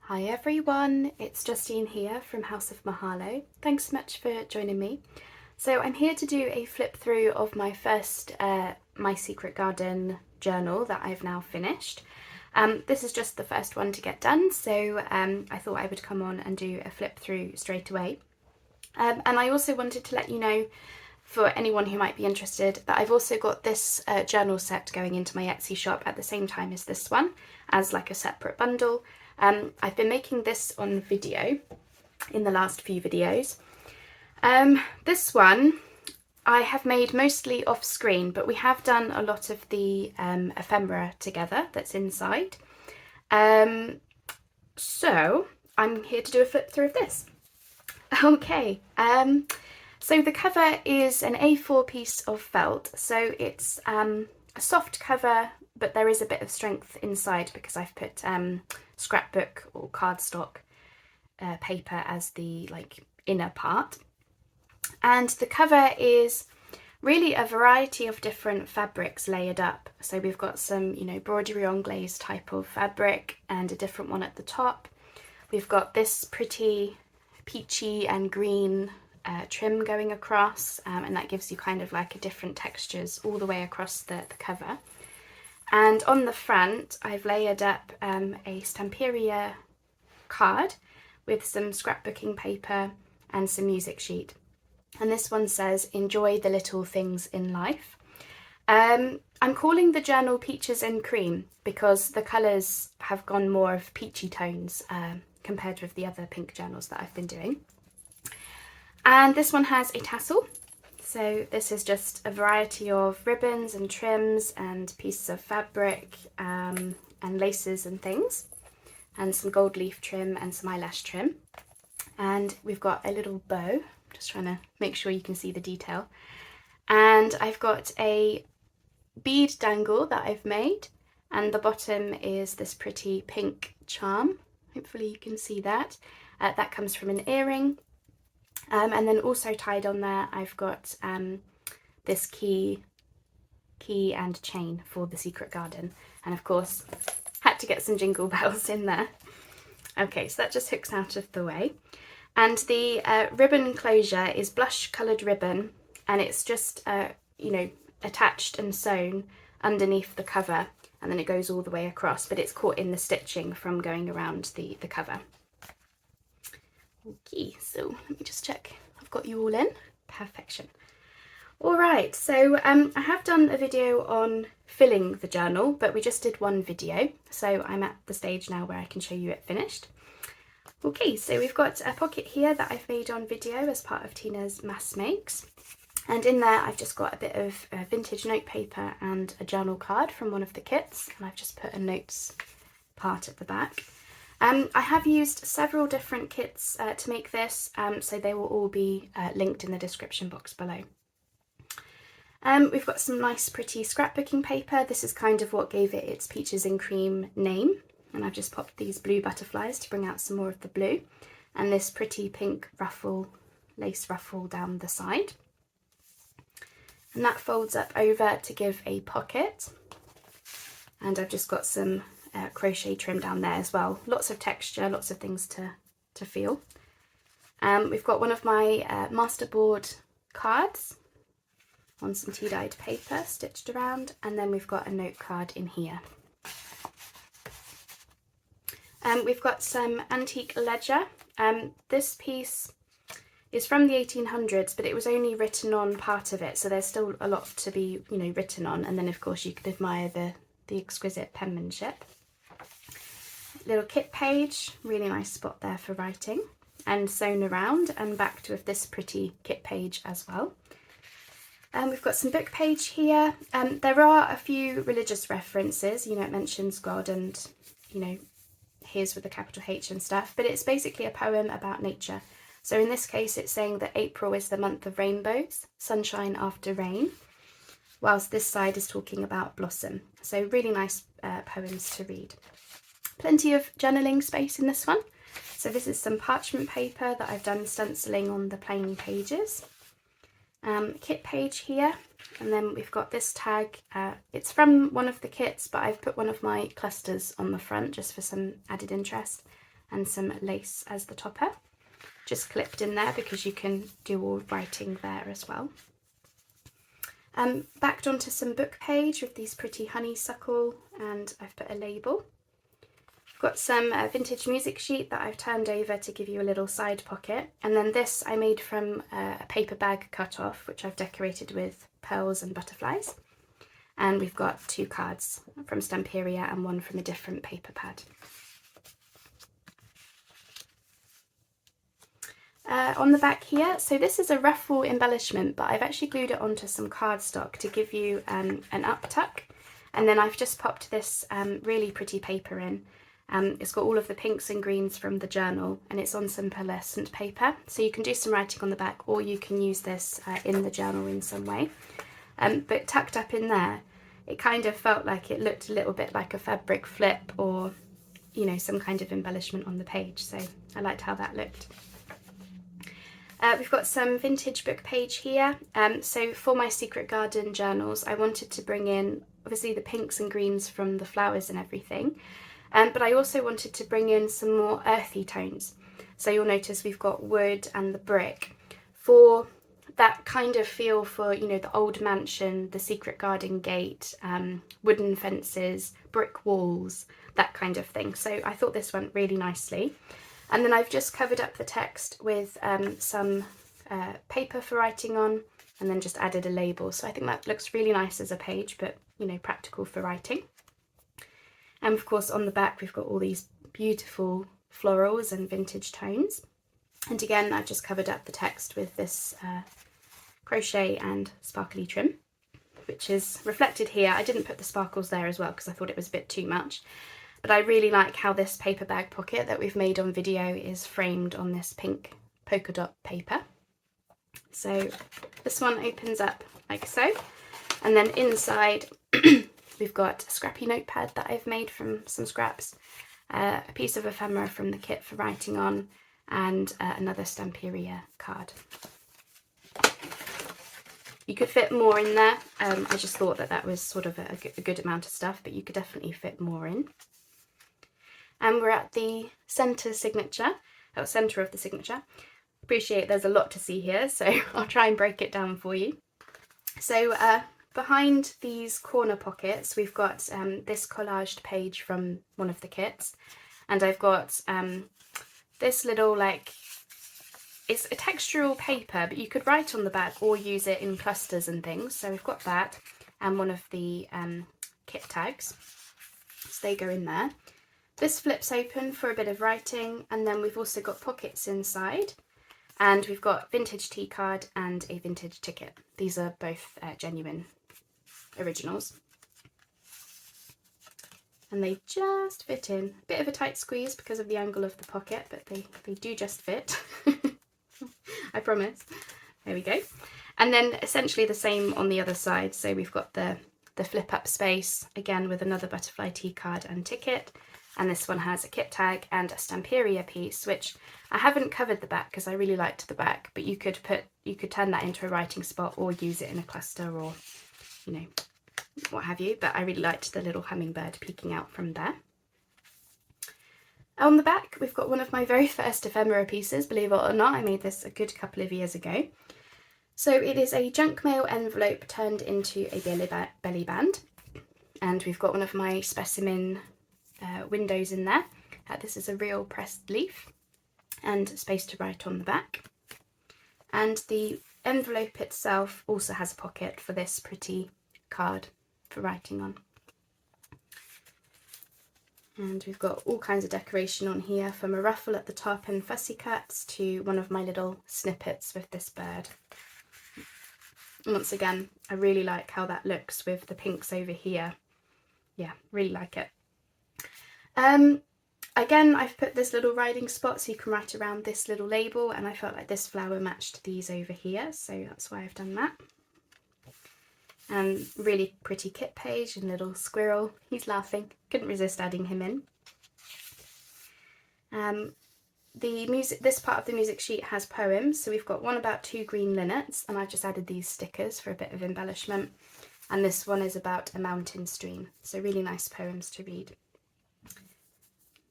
Hi everyone, it's Justine here from House of Mahalo. Thanks so much for joining me. So I'm here to do a flip through of my first My Secret Garden journal that I've now finished. This is just the first one to get done, so I thought I would come on and do a flip through straight away. And I also wanted to let you know, for anyone who might be interested, that I've also got this journal set going into my Etsy shop at the same time as this one, as like a separate bundle. I've been making this on video in the last few videos. This one I have made mostly off screen, but we have done a lot of the ephemera together that's inside. So I'm here to do a flip through of this. Okay, so the cover is an A4 piece of felt, so it's a soft cover, but there is a bit of strength inside because I've put scrapbook or cardstock paper as the inner part. And the cover is really a variety of different fabrics layered up. So we've got some, broderie anglaise type of fabric and a different one at the top. We've got this pretty peachy and green trim going across, and that gives you kind of like a different textures all the way across the cover. And on the front I've layered up a Stamperia card with some scrapbooking paper and some music sheet. And this one says, "Enjoy the little things in life." I'm calling the journal Peaches and Cream because the colours have gone more of peachy tones compared with the other pink journals that I've been doing. And this one has a tassel. So this is just a variety of ribbons and trims and pieces of fabric and laces and things, and some gold leaf trim and some eyelash trim. And we've got a little bow, just trying to make sure you can see the detail. And I've got a bead dangle that I've made, and the bottom is this pretty pink charm. Hopefully you can see that. That comes from an earring. And then also tied on there I've got this key and chain for the secret garden, and of course had to get some jingle bells in there. Okay, so that just hooks out of the way, and the ribbon closure is blush coloured ribbon, and it's just attached and sewn underneath the cover, and then it goes all the way across, but it's caught in the stitching from going around the cover. Okay, so let me just check I've got you all in. Perfection. Alright, so I have done a video on filling the journal, but we just did one video, so I'm at the stage now where I can show you it finished. Okay, so we've got a pocket here that I've made on video as part of Tina's Mass Makes, and in there I've just got a bit of vintage note paper and a journal card from one of the kits, and I've just put a notes part at the back. I have used several different kits to make this, so they will all be linked in the description box below. We've got some nice pretty scrapbooking paper. This is kind of what gave it its Peaches and Cream name, and I've just popped these blue butterflies to bring out some more of the blue, and this pretty pink ruffle, lace ruffle down the side. And that folds up over to give a pocket, and I've just got some crochet trim down there as well. Lots of texture, lots of things to feel. We've got one of my masterboard cards on some tea-dyed paper stitched around, and then we've got a note card in here. We've got some antique ledger. This piece is from the 1800s, but it was only written on part of it, so there's still a lot to be written on, and then of course you could admire the exquisite penmanship. Little kit page, really nice spot there for writing, and sewn around and backed with this pretty kit page as well. We've got some book page here. There are a few religious references, it mentions God and His with a capital H and stuff, but it's basically a poem about nature. So in this case it's saying that April is the month of rainbows, sunshine after rain, whilst this side is talking about blossom. So really nice poems to read. Plenty of journaling space in this one. So this is some parchment paper that I've done stenciling on the plain pages. Kit page here, and then we've got this tag. It's from one of the kits, but I've put one of my clusters on the front just for some added interest. and some lace as the topper, just clipped in there because you can do all writing there as well. Backed onto some book page with these pretty honeysuckle, and I've put a label. I've got some vintage music sheet that I've turned over to give you a little side pocket, and then this I made from a paper bag cut off, which I've decorated with pearls and butterflies. And we've got 2 cards from Stamperia and one from a different paper pad. On the back here, so this is a ruffle embellishment, but I've actually glued it onto some cardstock to give you an up tuck, and then I've just popped this really pretty paper in. It's got all of the pinks and greens from the journal, and it's on some pearlescent paper, so you can do some writing on the back, or you can use this in the journal in some way. But tucked up in there, it kind of felt like it looked a little bit like a fabric flip, or some kind of embellishment on the page, so I liked how that looked. We've got some vintage book page here. So for my Secret Garden journals, I wanted to bring in obviously the pinks and greens from the flowers and everything, but I also wanted to bring in some more earthy tones. So you'll notice we've got wood and the brick for that kind of feel for, the old mansion, the secret garden gate, wooden fences, brick walls, that kind of thing. So I thought this went really nicely. And then I've just covered up the text with some paper for writing on, and then just added a label. So I think that looks really nice as a page, but practical for writing. And of course on the back we've got all these beautiful florals and vintage tones. And again, I've just covered up the text with this crochet and sparkly trim, which is reflected here. I didn't put the sparkles there as well because I thought it was a bit too much. But I really like how this paper bag pocket that we've made on video is framed on this pink polka dot paper. So this one opens up like so, and then inside we've got a scrappy notepad that I've made from some scraps, a piece of ephemera from the kit for writing on, and another Stamperia card. You could fit more in there. I just thought that was sort of a good amount of stuff, but you could definitely fit more in. And we're at the centre of the signature. Appreciate there's a lot to see here, so I'll try and break it down for you. So behind these corner pockets, we've got this collaged page from one of the kits, and I've got this little, it's a textural paper, but you could write on the back or use it in clusters and things. So we've got that and one of the kit tags, so they go in there. This flips open for a bit of writing, and then we've also got pockets inside, and we've got vintage tea card and a vintage ticket. These are both genuine originals. And they just fit in. A bit of a tight squeeze because of the angle of the pocket, but they do just fit. I promise. There we go. And then essentially the same on the other side. So we've got the flip up space, again with another butterfly tea card and ticket. And this one has a kit tag and a Stamperia piece, which I haven't covered the back because I really liked the back, but you could turn that into a writing spot or use it in a cluster, or what have you. But I really liked the little hummingbird peeking out from there. On the back we've got one of my very first ephemera pieces, believe it or not. I made this a good couple of years ago. So it is a junk mail envelope turned into a belly band, and we've got one of my specimen windows in there. This is a real pressed leaf and space to write on the back, and the envelope itself also has a pocket for this pretty card for writing on. And we've got all kinds of decoration on here, from a ruffle at the top and fussy cuts to one of my little snippets with this bird. Once again, I really like how that looks with the pinks over here. Yeah, really like it. Again, I've put this little writing spot so you can write around this little label, and I felt like this flower matched these over here, so that's why I've done that. And really pretty kit page and little squirrel. He's laughing. Couldn't resist adding him in. This part of the music sheet has poems, so we've got one about 2 green linnets, and I've just added these stickers for a bit of embellishment. And this one is about a mountain stream, so really nice poems to read.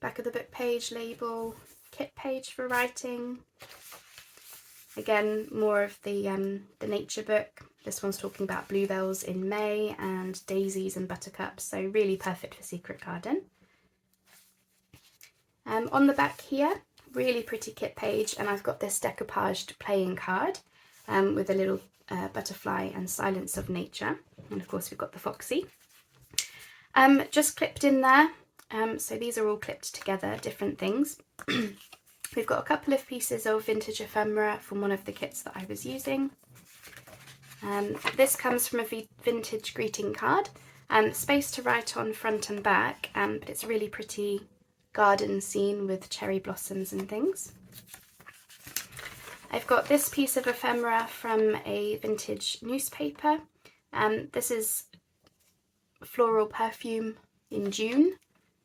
back of the book page, label, kit page for writing. Again, more of the nature book. This one's talking about bluebells in May and daisies and buttercups, so really perfect for Secret Garden. On the back here, really pretty kit page, and I've got this decoupaged playing card with a little butterfly and silence of nature, and of course we've got the foxy. Just clipped in there, so these are all clipped together, different things. We've got a couple of pieces of vintage ephemera from one of the kits that I was using. This comes from a vintage greeting card, space to write on front and back, but it's a really pretty garden scene with cherry blossoms and things. I've got this piece of ephemera from a vintage newspaper. This is Floral perfume in June,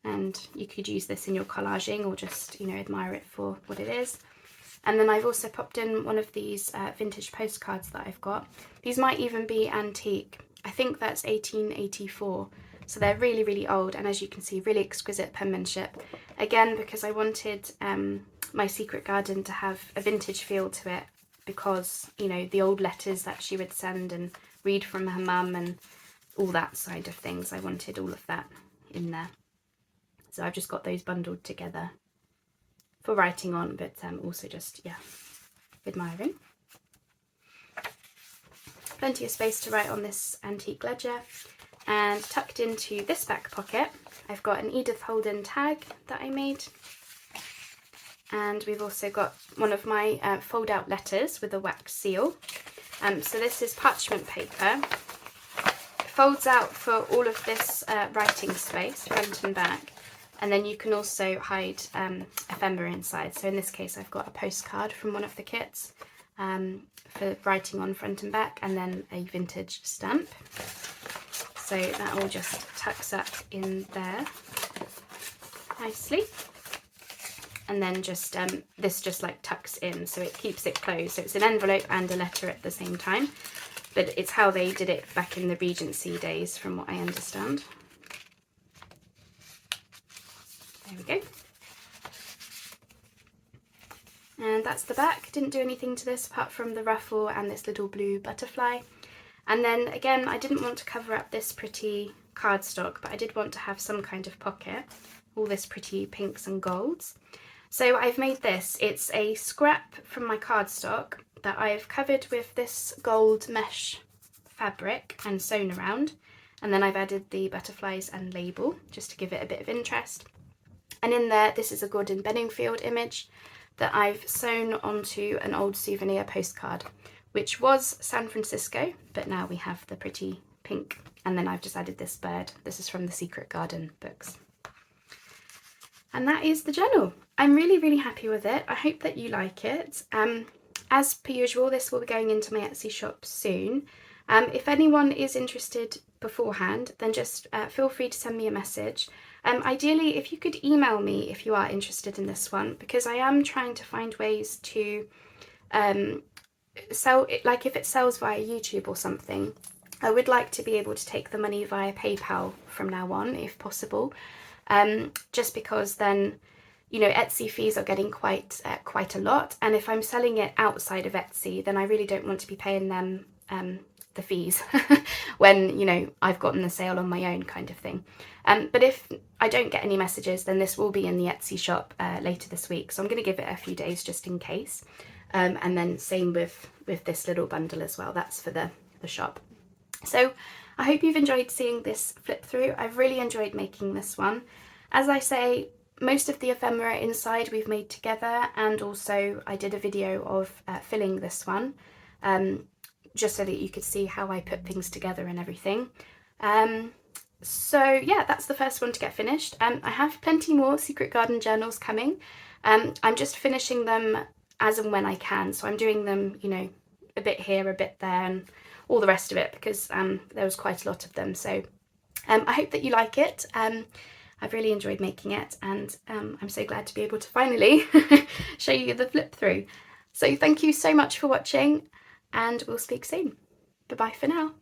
and you could use this in your collaging or just, you know, admire it for what it is. And then I've also popped in one of these vintage postcards that I've got. These might even be antique. I think that's 1884. So they're really, really old, and as you can see, really exquisite penmanship. Again, because I wanted my Secret Garden to have a vintage feel to it, because, you know, the old letters that she would send and read from her mum and all that side of things, I wanted all of that in there. So I've just got those bundled together for writing on, but also just, yeah, admiring. Plenty of space to write on this antique ledger. And tucked into this back pocket, I've got an Edith Holden tag that I made. And we've also got one of my fold-out letters with a wax seal. So this is parchment paper. It folds out for all of this writing space, front and back. And then you can also hide ephemera inside. So in this case, I've got a postcard from one of the kits for writing on front and back, and then a vintage stamp. So that all just tucks up in there nicely. And then just this just like tucks in, so it keeps it closed. So it's an envelope and a letter at the same time. But it's how they did it back in the Regency days, from what I understand. There we go. And that's the back. Didn't do anything to this apart from the ruffle and this little blue butterfly. And then again, I didn't want to cover up this pretty cardstock, but I did want to have some kind of pocket, all this pretty pinks and golds. So I've made this. It's a scrap from my cardstock that I've covered with this gold mesh fabric and sewn around. And then I've added the butterflies and label just to give it a bit of interest. And in there, this is a Gordon Benningfield image that I've sewn onto an old souvenir postcard, which was San Francisco, but now we have the pretty pink. And then I've just added this bird. This is from the Secret Garden books. And that is the journal. I'm really, really happy with it. I hope that you like it. As per usual, this will be going into my Etsy shop soon. If anyone is interested beforehand, then just feel free to send me a message. Ideally, if you could email me if you are interested in this one, because I am trying to find ways to sell it, like if it sells via YouTube or something. I would like to be able to take the money via PayPal from now on, if possible, just because then, you know, Etsy fees are getting quite a lot, and if I'm selling it outside of Etsy, then I really don't want to be paying them the fees when, you know, I've gotten the sale on my own, kind of thing. But if I don't get any messages, then this will be in the Etsy shop later this week, so I'm going to give it a few days just in case. And then same with this little bundle as well. That's for the shop. So I hope you've enjoyed seeing this flip through. I've really enjoyed making this one. As I say, most of the ephemera inside we've made together, and also I did a video of filling this one, just so that you could see how I put things together and everything. So yeah, that's the first one to get finished. I have plenty more Secret Garden journals coming. I'm just finishing them as and when I can, so I'm doing them, you know, a bit here, a bit there, and all the rest of it, because there was quite a lot of them. So I hope that you like it. I've really enjoyed making it, and I'm so glad to be able to finally show you the flip through. So thank you so much for watching, and we'll speak soon. Bye bye for now.